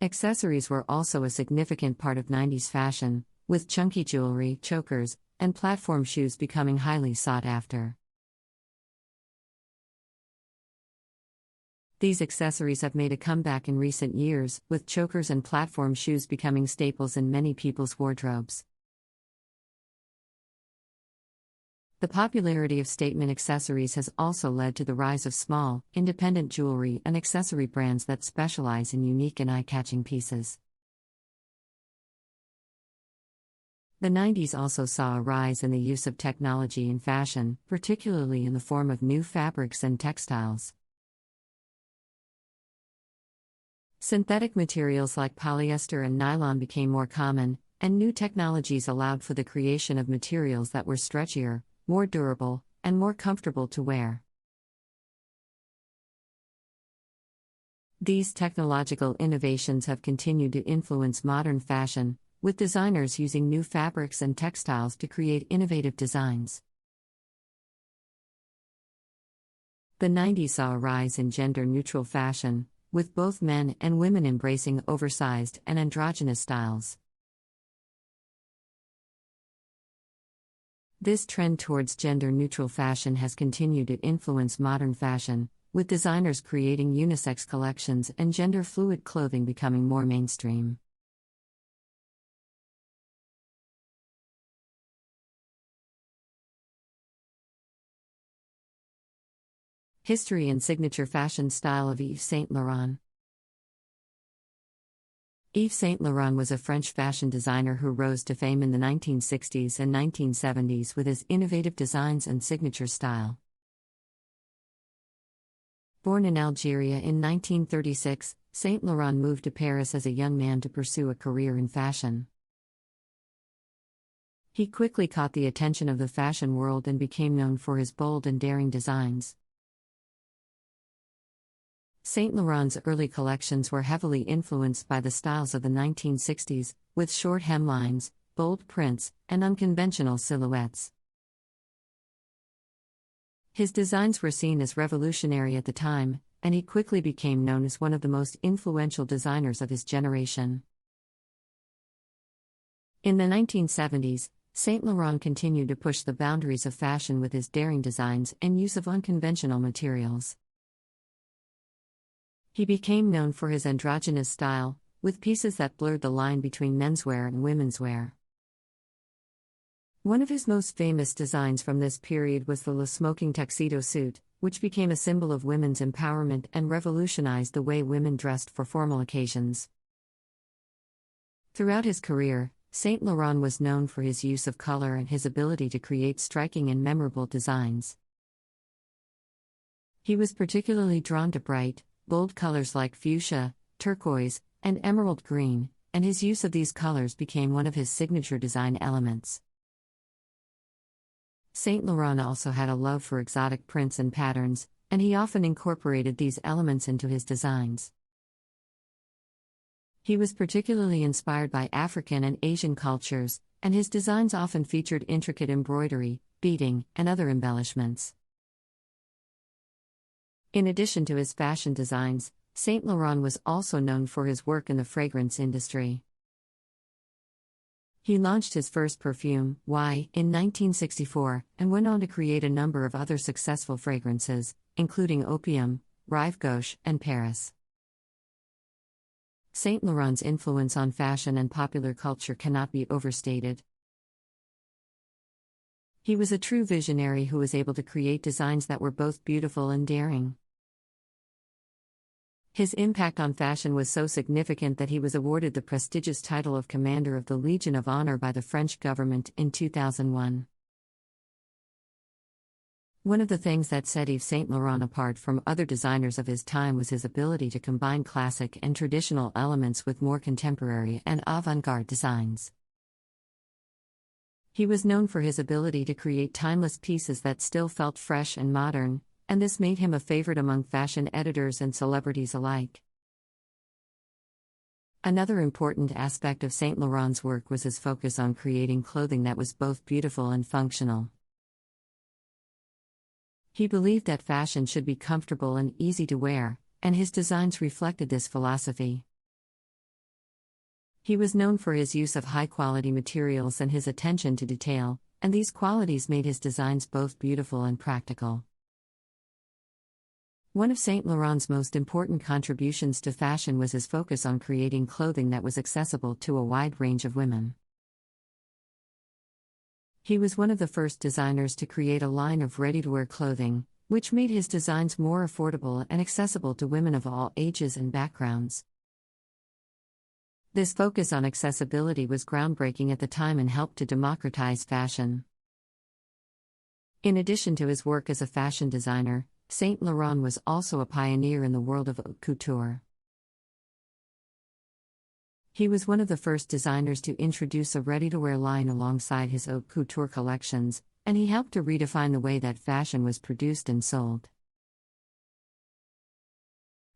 Speaker 1: Accessories were also a significant part of 90s fashion, with chunky jewelry, chokers, and platform shoes becoming highly sought after. These accessories have made a comeback in recent years, with chokers and platform shoes becoming staples in many people's wardrobes. The popularity of statement accessories has also led to the rise of small, independent jewelry and accessory brands that specialize in unique and eye-catching pieces. The 90s also saw a rise in the use of technology in fashion, particularly in the form of new fabrics and textiles. Synthetic materials like polyester and nylon became more common, and new technologies allowed for the creation of materials that were stretchier, more durable, and more comfortable to wear. These technological innovations have continued to influence modern fashion, with designers using new fabrics and textiles to create innovative designs. The 90s saw a rise in gender-neutral fashion, with both men and women embracing oversized and androgynous styles. This trend towards gender-neutral fashion has continued to influence modern fashion, with designers creating unisex collections and gender-fluid clothing becoming more mainstream. History and signature fashion style of Yves Saint Laurent. Yves Saint Laurent was a French fashion designer who rose to fame in the 1960s and 1970s with his innovative designs and signature style. Born in Algeria in 1936, Saint Laurent moved to Paris as a young man to pursue a career in fashion. He quickly caught the attention of the fashion world and became known for his bold and daring designs. Saint Laurent's early collections were heavily influenced by the styles of the 1960s, with short hemlines, bold prints, and unconventional silhouettes. His designs were seen as revolutionary at the time, and he quickly became known as one of the most influential designers of his generation. In the 1970s, Saint Laurent continued to push the boundaries of fashion with his daring designs and use of unconventional materials. He became known for his androgynous style, with pieces that blurred the line between menswear and womenswear. One of his most famous designs from this period was the smoking tuxedo suit, which became a symbol of women's empowerment and revolutionized the way women dressed for formal occasions. Throughout his career, Saint Laurent was known for his use of color and his ability to create striking and memorable designs. He was particularly drawn to bright, bold colors like fuchsia, turquoise, and emerald green, and his use of these colors became one of his signature design elements. Saint Laurent also had a love for exotic prints and patterns, and he often incorporated these elements into his designs. He was particularly inspired by African and Asian cultures, and his designs often featured intricate embroidery, beading, and other embellishments. In addition to his fashion designs, Saint Laurent was also known for his work in the fragrance industry. He launched his first perfume, Y, in 1964, and went on to create a number of other successful fragrances, including Opium, Rive Gauche, and Paris. Saint Laurent's influence on fashion and popular culture cannot be overstated. He was a true visionary who was able to create designs that were both beautiful and daring. His impact on fashion was so significant that he was awarded the prestigious title of Commander of the Legion of Honor by the French government in 2001. One of the things that set Yves Saint Laurent apart from other designers of his time was his ability to combine classic and traditional elements with more contemporary and avant-garde designs. He was known for his ability to create timeless pieces that still felt fresh and modern, and this made him a favorite among fashion editors and celebrities alike. Another important aspect of Saint Laurent's work was his focus on creating clothing that was both beautiful and functional. He believed that fashion should be comfortable and easy to wear, and his designs reflected this philosophy. He was known for his use of high-quality materials and his attention to detail, and these qualities made his designs both beautiful and practical. One of Saint Laurent's most important contributions to fashion was his focus on creating clothing that was accessible to a wide range of women. He was one of the first designers to create a line of ready-to-wear clothing, which made his designs more affordable and accessible to women of all ages and backgrounds. This focus on accessibility was groundbreaking at the time and helped to democratize fashion. In addition to his work as a fashion designer, Saint Laurent was also a pioneer in the world of haute couture. He was one of the first designers to introduce a ready-to-wear line alongside his haute couture collections, and he helped to redefine the way that fashion was produced and sold.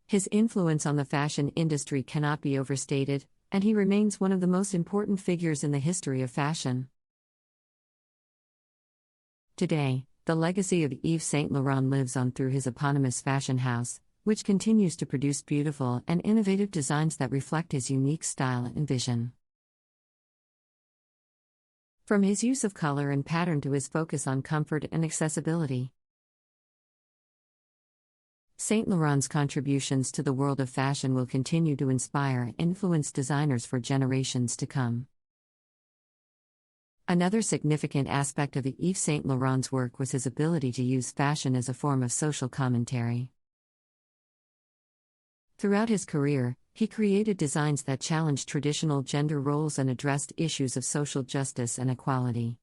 Speaker 1: His influence on the fashion industry cannot be overstated, and he remains one of the most important figures in the history of fashion. Today, the legacy of Yves Saint Laurent lives on through his eponymous fashion house, which continues to produce beautiful and innovative designs that reflect his unique style and vision. From his use of color and pattern to his focus on comfort and accessibility, Saint Laurent's contributions to the world of fashion will continue to inspire and influence designers for generations to come. Another significant aspect of Yves Saint Laurent's work was his ability to use fashion as a form of social commentary. Throughout his career, he created designs that challenged traditional gender roles and addressed issues of social justice and equality.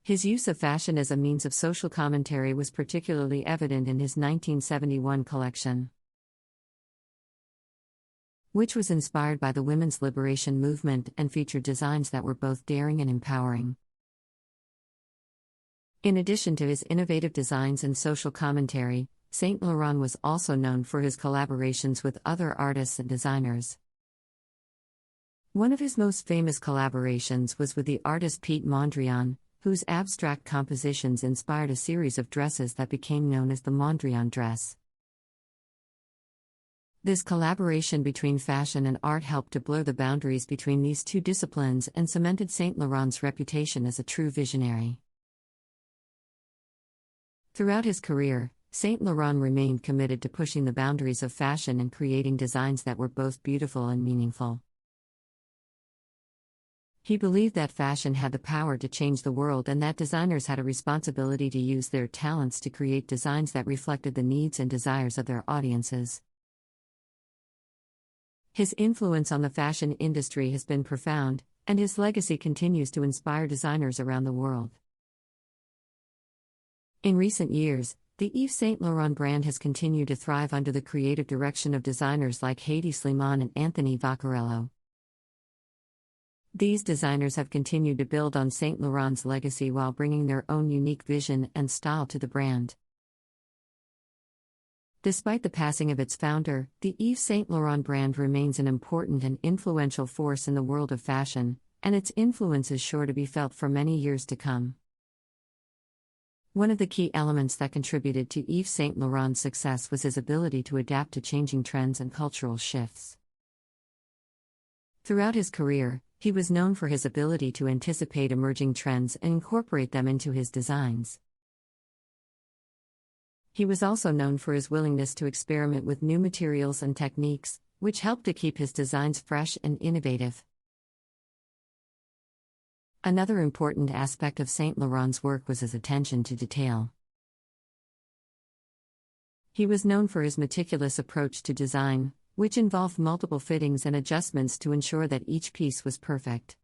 Speaker 1: His use of fashion as a means of social commentary was particularly evident in his 1971 collection, which was inspired by the women's liberation movement and featured designs that were both daring and empowering. In addition to his innovative designs and social commentary, Saint Laurent was also known for his collaborations with other artists and designers. One of his most famous collaborations was with the artist Piet Mondrian, whose abstract compositions inspired a series of dresses that became known as the Mondrian dress. This collaboration between fashion and art helped to blur the boundaries between these two disciplines and cemented Saint Laurent's reputation as a true visionary. Throughout his career, Saint Laurent remained committed to pushing the boundaries of fashion and creating designs that were both beautiful and meaningful. He believed that fashion had the power to change the world and that designers had a responsibility to use their talents to create designs that reflected the needs and desires of their audiences. His influence on the fashion industry has been profound, and his legacy continues to inspire designers around the world. In recent years, the Yves Saint Laurent brand has continued to thrive under the creative direction of designers like Hedi Slimane and Anthony Vaccarello. These designers have continued to build on Saint Laurent's legacy while bringing their own unique vision and style to the brand. Despite the passing of its founder, the Yves Saint Laurent brand remains an important and influential force in the world of fashion, and its influence is sure to be felt for many years to come. One of the key elements that contributed to Yves Saint Laurent's success was his ability to adapt to changing trends and cultural shifts. Throughout his career, he was known for his ability to anticipate emerging trends and incorporate them into his designs. He was also known for his willingness to experiment with new materials and techniques, which helped to keep his designs fresh and innovative. Another important aspect of Saint Laurent's work was his attention to detail. He was known for his meticulous approach to design, which involved multiple fittings and adjustments to ensure that each piece was perfect.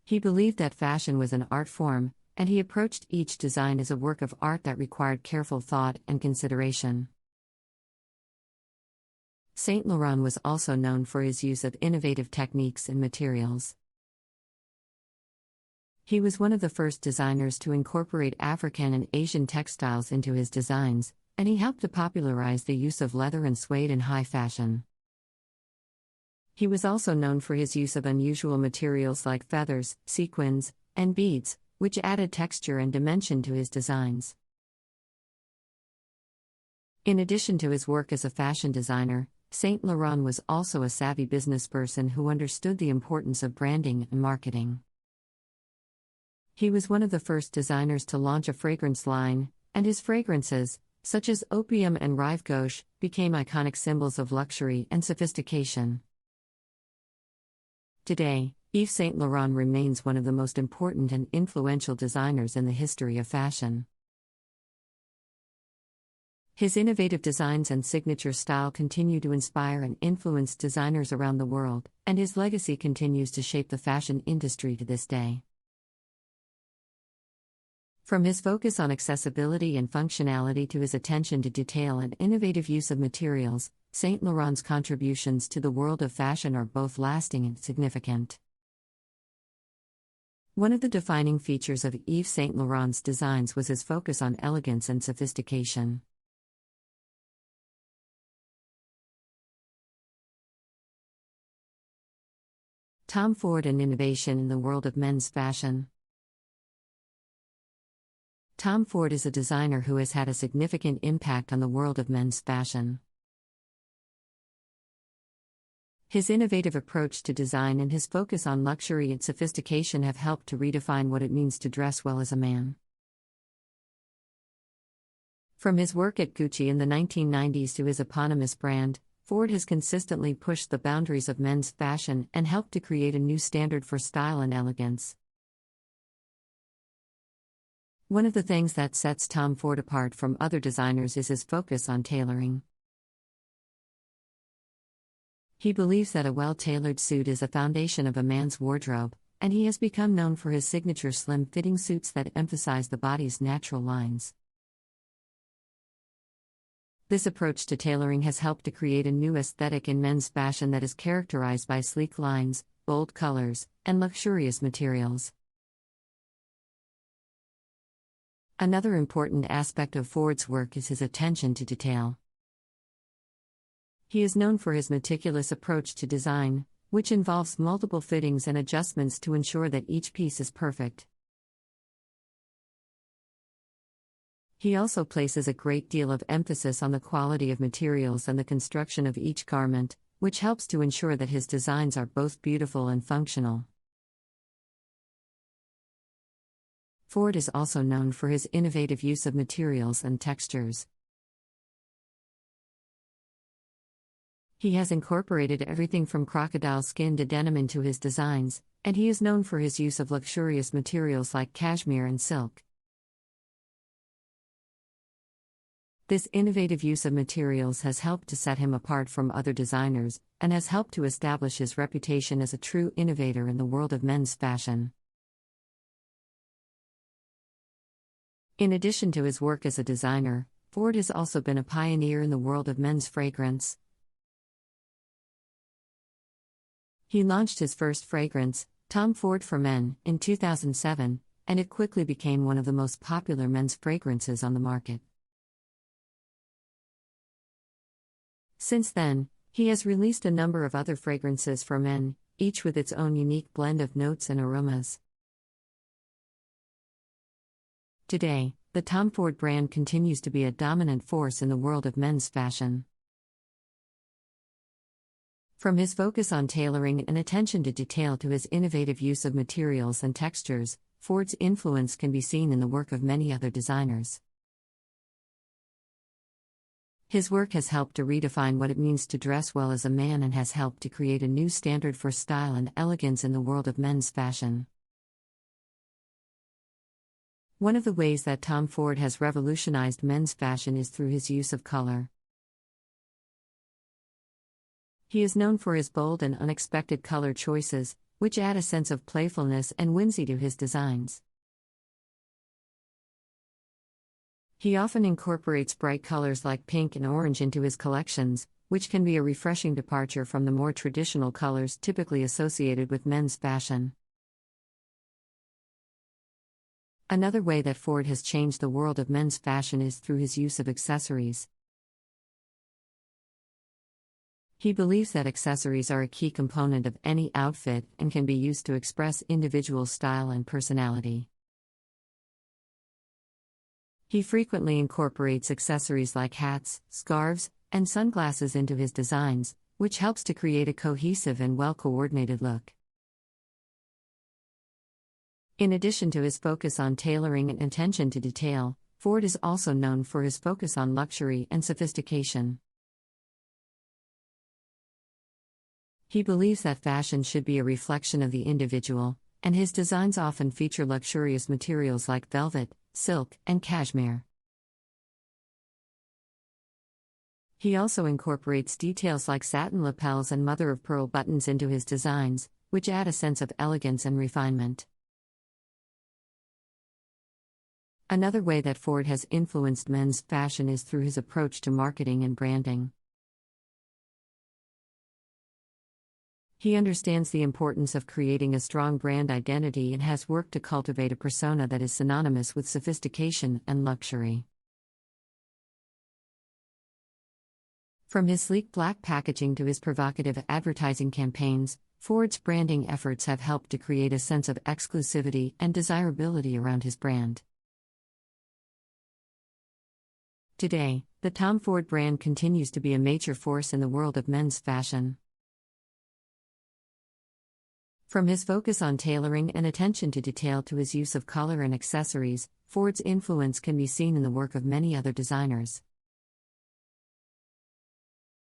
Speaker 1: He believed that fashion was an art form, and he approached each design as a work of art that required careful thought and consideration. Saint Laurent was also known for his use of innovative techniques and materials. He was one of the first designers to incorporate African and Asian textiles into his designs, and he helped to popularize the use of leather and suede in high fashion. He was also known for his use of unusual materials like feathers, sequins, and beads, which added texture and dimension to his designs. In addition to his work as a fashion designer, Saint Laurent was also a savvy businessperson who understood the importance of branding and marketing. He was one of the first designers to launch a fragrance line, and his fragrances, such as Opium and Rive Gauche, became iconic symbols of luxury and sophistication. Today, Yves Saint Laurent remains one of the most important and influential designers in the history of fashion. His innovative designs and signature style continue to inspire and influence designers around the world, and his legacy continues to shape the fashion industry to this day. From his focus on accessibility and functionality to his attention to detail and innovative use of materials, Saint Laurent's contributions to the world of fashion are both lasting and significant. One of the defining features of Yves Saint Laurent's designs was his focus on elegance and sophistication. Tom Ford and innovation in the world of men's fashion. Tom Ford is a designer who has had a significant impact on the world of men's fashion. His innovative approach to design and his focus on luxury and sophistication have helped to redefine what it means to dress well as a man. From his work at Gucci in the 1990s to his eponymous brand, Ford has consistently pushed the boundaries of men's fashion and helped to create a new standard for style and elegance. One of the things that sets Tom Ford apart from other designers is his focus on tailoring. He believes that a well-tailored suit is a foundation of a man's wardrobe, and he has become known for his signature slim-fitting suits that emphasize the body's natural lines. This approach to tailoring has helped to create a new aesthetic in men's fashion that is characterized by sleek lines, bold colors, and luxurious materials. Another important aspect of Ford's work is his attention to detail. He is known for his meticulous approach to design, which involves multiple fittings and adjustments to ensure that each piece is perfect. He also places a great deal of emphasis on the quality of materials and the construction of each garment, which helps to ensure that his designs are both beautiful and functional. Ford is also known for his innovative use of materials and textures. He has incorporated everything from crocodile skin to denim into his designs, and he is known for his use of luxurious materials like cashmere and silk. This innovative use of materials has helped to set him apart from other designers, and has helped to establish his reputation as a true innovator in the world of men's fashion. In addition to his work as a designer, Ford has also been a pioneer in the world of men's fragrance. He launched his first fragrance, Tom Ford for Men, in 2007, and it quickly became one of the most popular men's fragrances on the market. Since then, he has released a number of other fragrances for men, each with its own unique blend of notes and aromas. Today, the Tom Ford brand continues to be a dominant force in the world of men's fashion. From his focus on tailoring and attention to detail to his innovative use of materials and textures, Ford's influence can be seen in the work of many other designers. His work has helped to redefine what it means to dress well as a man and has helped to create a new standard for style and elegance in the world of men's fashion. One of the ways that Tom Ford has revolutionized men's fashion is through his use of color. He is known for his bold and unexpected color choices, which add a sense of playfulness and whimsy to his designs. He often incorporates bright colors like pink and orange into his collections, which can be a refreshing departure from the more traditional colors typically associated with men's fashion. Another way that Ford has changed the world of men's fashion is through his use of accessories. He believes that accessories are a key component of any outfit and can be used to express individual style and personality. He frequently incorporates accessories like hats, scarves, and sunglasses into his designs, which helps to create a cohesive and well-coordinated look. In addition to his focus on tailoring and attention to detail, Ford is also known for his focus on luxury and sophistication. He believes that fashion should be a reflection of the individual, and his designs often feature luxurious materials like velvet, silk, and cashmere. He also incorporates details like satin lapels and mother-of-pearl buttons into his designs, which add a sense of elegance and refinement. Another way that Ford has influenced men's fashion is through his approach to marketing and branding. He understands the importance of creating a strong brand identity and has worked to cultivate a persona that is synonymous with sophistication and luxury. From his sleek black packaging to his provocative advertising campaigns, Ford's branding efforts have helped to create a sense of exclusivity and desirability around his brand. Today, the Tom Ford brand continues to be a major force in the world of men's fashion. From his focus on tailoring and attention to detail to his use of color and accessories, Ford's influence can be seen in the work of many other designers.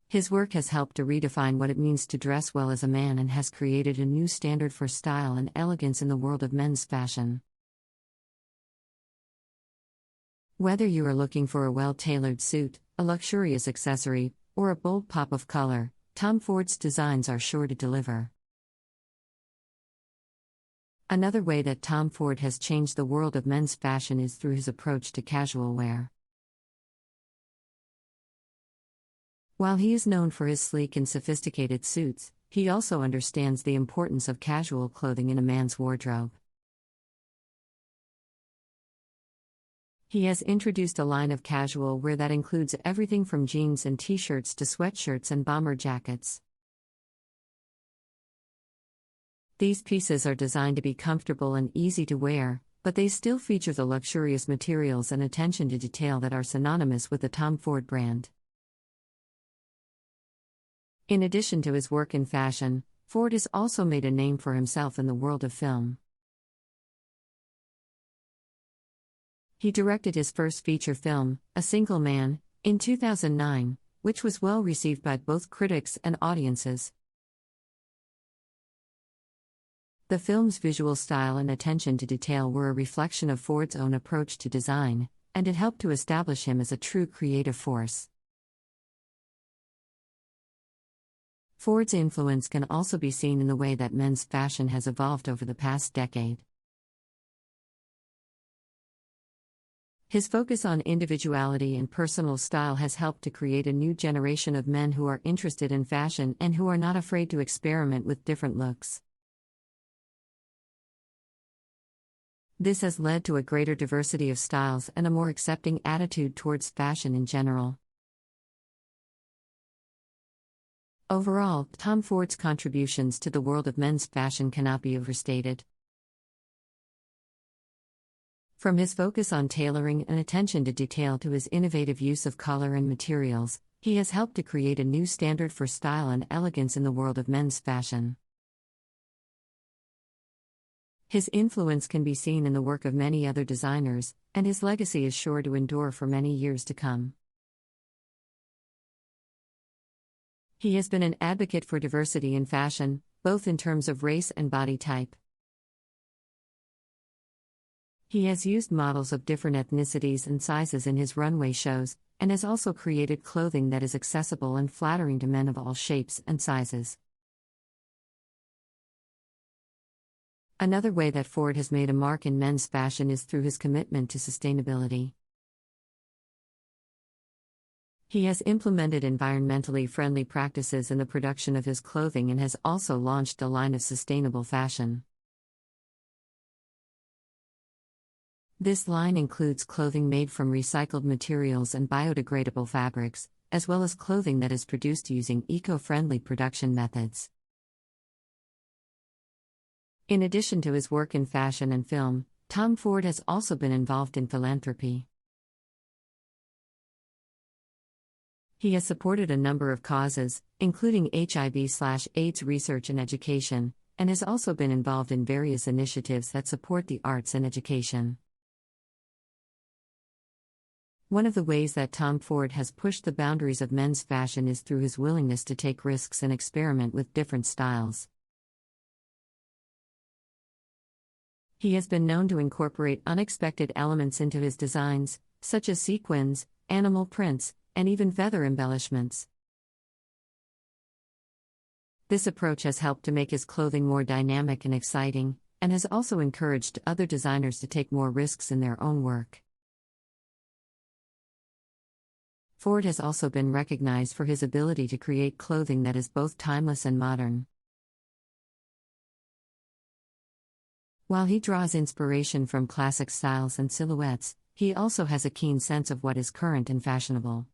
Speaker 1: His work has helped to redefine what it means to dress well as a man and has created a new standard for style and elegance in the world of men's fashion. Whether you are looking for a well-tailored suit, a luxurious accessory, or a bold pop of color, Tom Ford's designs are sure to deliver. Another way that Tom Ford has changed the world of men's fashion is through his approach to casual wear. While he is known for his sleek and sophisticated suits, he also understands the importance of casual clothing in a man's wardrobe. He has introduced a line of casual wear that includes everything from jeans and t-shirts to sweatshirts and bomber jackets. These pieces are designed to be comfortable and easy to wear, but they still feature the luxurious materials and attention to detail that are synonymous with the Tom Ford brand. In addition to his work in fashion, Ford has also made a name for himself in the world of film. He directed his first feature film, A Single Man, in 2009, which was well received by both critics and audiences. The film's visual style and attention to detail were a reflection of Ford's own approach to design, and it helped to establish him as a true creative force. Ford's influence can also be seen in the way that men's fashion has evolved over the past decade. His focus on individuality and personal style has helped to create a new generation of men who are interested in fashion and who are not afraid to experiment with different looks. This has led to a greater diversity of styles and a more accepting attitude towards fashion in general. Overall, Tom Ford's contributions to the world of men's fashion cannot be overstated. From his focus on tailoring and attention to detail to his innovative use of color and materials, he has helped to create a new standard for style and elegance in the world of men's fashion. His influence can be seen in the work of many other designers, and his legacy is sure to endure for many years to come. He has been an advocate for diversity in fashion, both in terms of race and body type. He has used models of different ethnicities and sizes in his runway shows, and has also created clothing that is accessible and flattering to men of all shapes and sizes. Another way that Ford has made a mark in men's fashion is through his commitment to sustainability. He has implemented environmentally friendly practices in the production of his clothing and has also launched a line of sustainable fashion. This line includes clothing made from recycled materials and biodegradable fabrics, as well as clothing that is produced using eco-friendly production methods. In addition to his work in fashion and film, Tom Ford has also been involved in philanthropy. He has supported a number of causes, including HIV/AIDS research and education, and has also been involved in various initiatives that support the arts and education. One of the ways that Tom Ford has pushed the boundaries of men's fashion is through his willingness to take risks and experiment with different styles. He has been known to incorporate unexpected elements into his designs, such as sequins, animal prints, and even feather embellishments. This approach has helped to make his clothing more dynamic and exciting, and has also encouraged other designers to take more risks in their own work. Ford has also been recognized for his ability to create clothing that is both timeless and modern. While he draws inspiration from classic styles and silhouettes, he also has a keen sense of what is current and fashionable.